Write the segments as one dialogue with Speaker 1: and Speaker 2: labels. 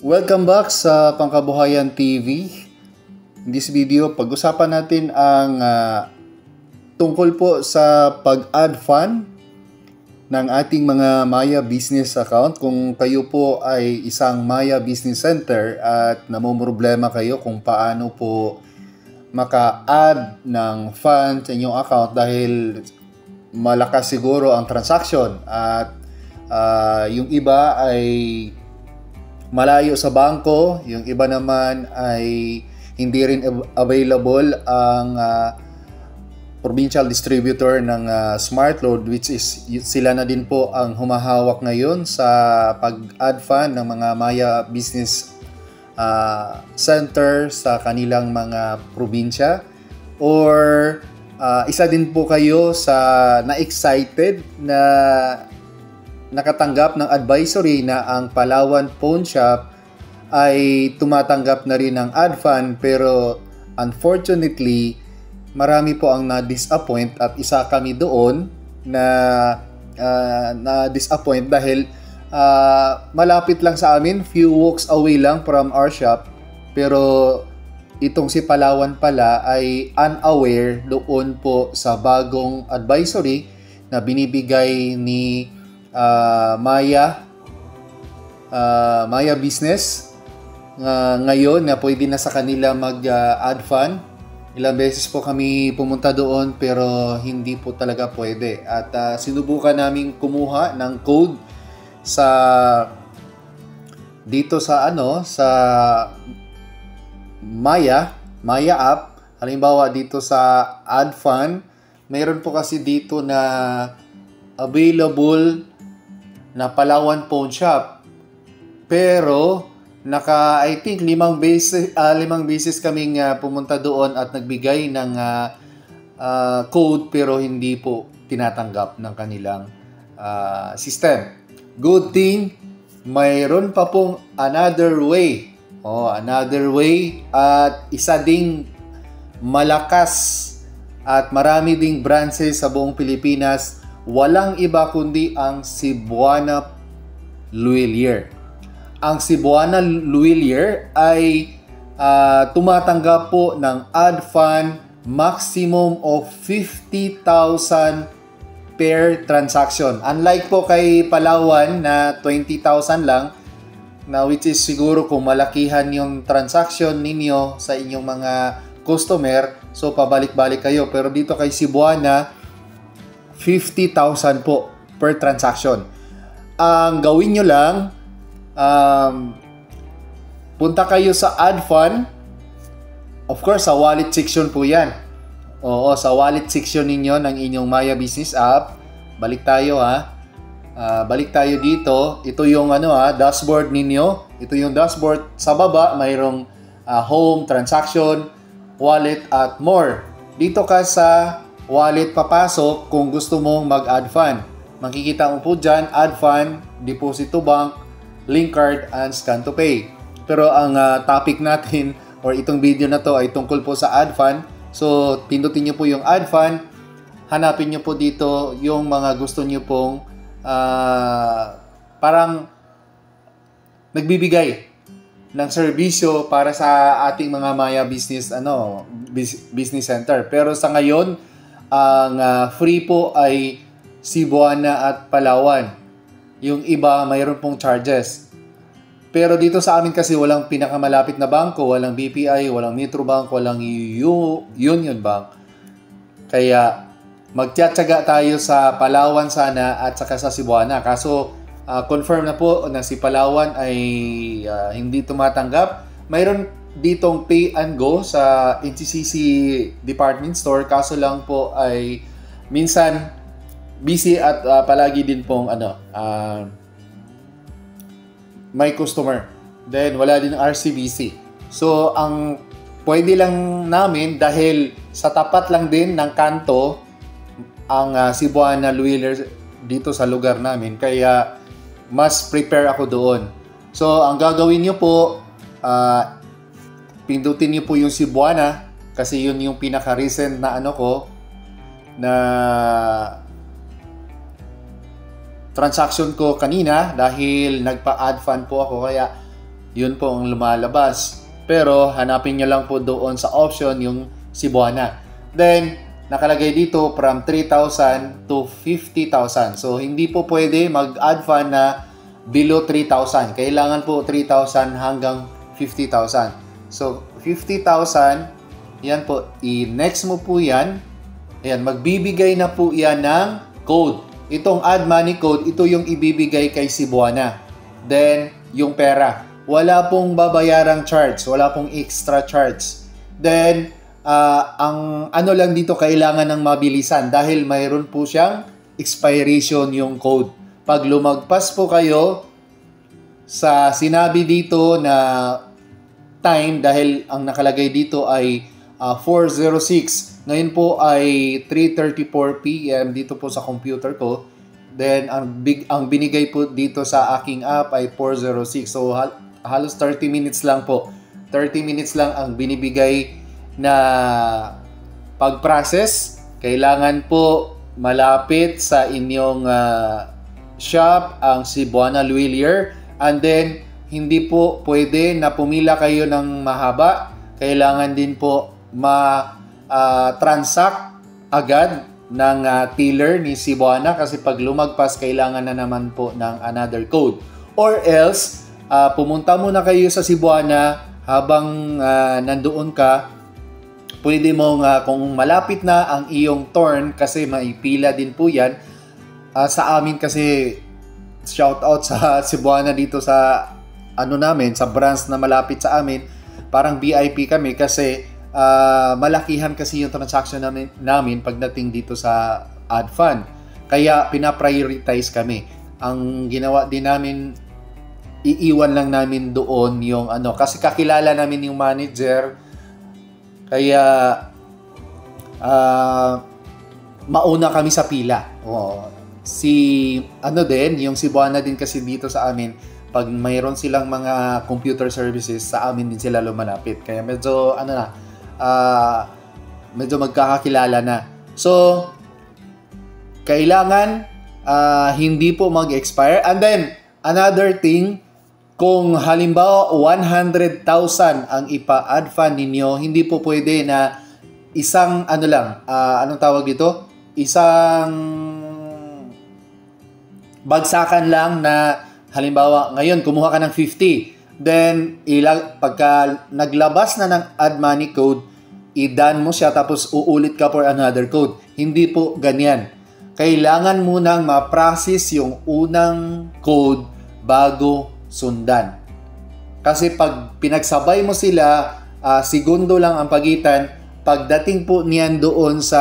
Speaker 1: Welcome back sa Pangkabuhayan TV. In this video, pag-usapan natin ang tungkol po sa pag-add fund ng ating mga Maya Business account. Kung kayo po ay isang Maya Business Center at namumroblema kayo kung paano po maka-add ng fund sa inyong account dahil malakas siguro ang transaction at yung iba ay malayo sa bangko, yung iba naman ay hindi rin available ang provincial distributor ng Smart Load, which is sila na din po ang humahawak ngayon sa pag-add fund ng mga Maya Business Center sa kanilang mga probinsya. Or isa din po kayo sa na-excited na nakatanggap ng advisory na ang Palawan Pawn Shop ay tumatanggap na rin ng add fund, pero unfortunately marami po ang na-disappoint at isa kami doon na na-disappoint dahil malapit lang sa amin, few walks away lang from our shop, pero itong si Palawan pala ay unaware doon po sa bagong advisory na binibigay ni Maya Business ngayon na pwede na sa kanila mag-add fund. Ilang beses po kami pumunta doon pero hindi po talaga pwede. At sinubukan namin kumuha ng code sa dito sa sa Maya app. Halimbawa dito sa add fund, mayroon po kasi dito na available na Palawan Pawn Shop. Pero I think limang beses kaming pumunta doon at nagbigay ng code pero hindi po tinatanggap ng kanilang system. Good thing, mayroon pa pong another way. Another way at isa ding malakas at marami ding branches sa buong Pilipinas. Walang iba kundi ang Cebuana Luilier. Ang Cebuana Luilier ay tumatanggap po ng add fund maximum of 50,000 per transaction. Unlike po kay Palawan na 20,000 lang, na which is siguro kung malakihan yung transaction ninyo sa inyong mga customer, so pabalik-balik kayo. Pero dito kay Cebuana, 50,000 po per transaction. Ang gawin nyo lang, punta kayo sa add fund. Of course, sa wallet section po yan. Oo, sa wallet section ninyo ng inyong Maya Business app. Balik tayo balik tayo dito. Ito yung dashboard ninyo. Ito yung dashboard. Sa baba, mayroong home, transaction, wallet, at more. Dito ka sa wallet papasok kung gusto mong mag-add fund. Makikita mo po dyan, add fund, deposit to bank, link card, and scan to pay. Pero ang topic natin or itong video na to ay tungkol po sa add fund. So, pindutin nyo po yung add fund. Hanapin nyo po dito yung mga gusto nyo pong parang nagbibigay ng serbisyo para sa ating mga Maya Business Business Center. Pero sa ngayon, ang free po ay Cebuana at Palawan. Yung iba, mayroon pong charges. Pero dito sa amin kasi walang pinakamalapit na bangko, walang BPI, walang Metrobank, walang Union Bank. Kaya magtiyatsaga tayo sa Palawan sana at saka sa Cebuana. Kaso confirm na po na si Palawan ay hindi tumatanggap. Mayroon ditong pay and go sa NCCC department store, kaso lang po ay minsan busy at palagi din pong may customer, then wala din RCBC. So ang pwede lang namin, dahil sa tapat lang din ng kanto ang Cebuana Luilier dito sa lugar namin, kaya mas prepare ako doon. So ang gagawin nyo po, pindutin niyo po yung Cebuana kasi yun yung pinaka-recent na na transaction ko kanina dahil nagpa-add fund po ako, kaya Yun po ang lumalabas. Pero hanapin nyo lang po doon sa option yung Cebuana. Then, nakalagay dito from 3,000 to 50,000. So, hindi po pwede mag-add fund na below 3,000. Kailangan po 3,000 hanggang 50,000. So, 50,000, yan po, i-next mo po yan. Ayan, magbibigay na po yan ng code. Itong add money code, ito yung ibibigay kay Cebuana. Then, yung pera. Wala pong babayarang charge. Wala pong extra charge. Then, ang ano lang dito, kailangan ng mabilisan dahil mayroon po siyang expiration yung code. Pag lumagpas po kayo sa sinabi dito na time, dahil ang nakalagay dito ay 4:06, ngayon po ay 3:34 p.m. dito po sa computer ko. Then ang binigay po dito sa aking app ay 4:06. So halos 30 minutes lang po. 30 minutes lang ang binibigay na pag-process. Kailangan po malapit sa inyong shop ang Cebuana Luilier, and then hindi po pwede na pumila kayo ng mahaba. Kailangan din po transact agad ng tiller ni Cebuana kasi pag lumagpas kailangan na naman po ng another code. Or else pumunta muna kayo sa Cebuana habang nandoon ka. Pwede mo kung malapit na ang iyong turn kasi may pila din po yan. Sa amin kasi, shout out sa Cebuana dito sa namin, sa branch na malapit sa amin, parang VIP kami kasi malakihan kasi yung transaction namin pagdating dito sa add fund. Kaya pinaprioritize kami. Ang ginawa din namin, iiwan lang namin doon yung kasi kakilala namin yung manager. Kaya mauna kami sa pila. Yung Cebuana din kasi dito sa amin, pag mayroon silang mga computer services, sa amin din sila lumalapit. Kaya medyo medyo magkakakilala na. So kailangan hindi po mag-expire. And then another thing, kung halimbawa 100,000 ang ipa-add fund ninyo, hindi po pwede na isang anong tawag dito? Isang bagsakan lang na halimbawa ngayon kumuha ka ng 50. Then pagka naglabas na ng add money code, i-done mo siya tapos uulit ka for another code. Hindi po ganyan. Kailangan munang ma-process yung unang code bago sundan. Kasi pag pinagsabay mo sila, segundo lang ang pagitan. Pagdating po niyan doon sa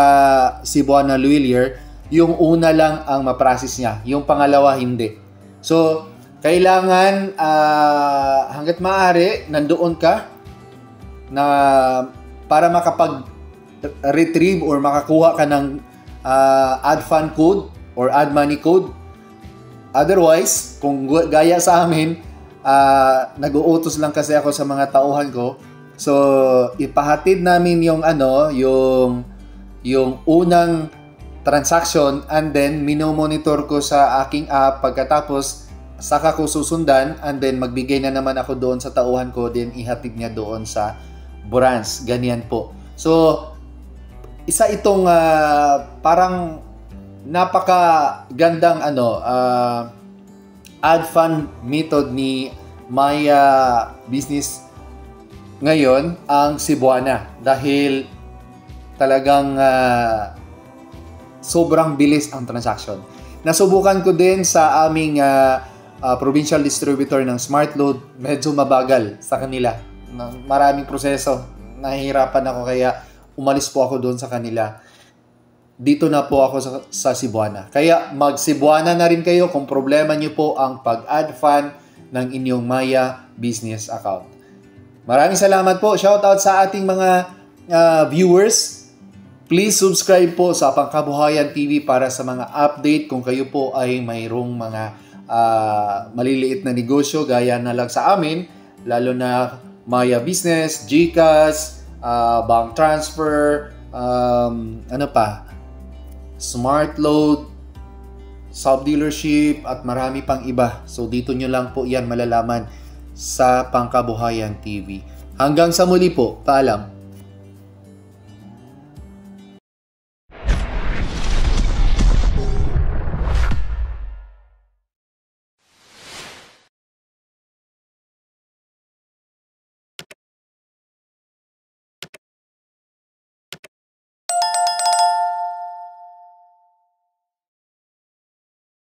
Speaker 1: Cebuana Luilier, yung una lang ang ma-process niya. Yung pangalawa, hindi. So, kailangan hanggat maaari, nandoon ka na para makapag-retrieve or makakuha ka ng add fund code or add money code. Otherwise, kung gaya sa amin, nag-uutos lang kasi ako sa mga tauhan ko. So, ipahatid namin yung yung unang transaction, and then minomonitor ko sa aking app. Pagkatapos, saka ko susundan, and then magbigay na naman ako doon sa tauhan ko, then ihatid niya doon sa branch. Ganyan po. So, isa itong parang napakagandang add fund method ni Maya Business ngayon, ang Cebuana, dahil talagang sobrang bilis ang transaction. Nasubukan ko din sa aming provincial distributor ng SmartLoad. Medyo mabagal sa kanila. Maraming proseso. Nahihirapan ako kaya umalis po ako doon sa kanila. Dito na po ako sa Cebuana. Kaya mag-Cebuana na rin kayo kung problema nyo po ang pag-add fund ng inyong Maya Business account. Maraming salamat po. Shoutout sa ating mga viewers. Please subscribe po sa Pangkabuhayan TV para sa mga update kung kayo po ay mayroong mga maliliit na negosyo gaya na lang sa amin, lalo na Maya Business, GCash, bank transfer, SmartLoad, sub-dealership, at marami pang iba. So, dito nyo lang po yan malalaman sa Pangkabuhayan TV. Hanggang sa muli po, paalam.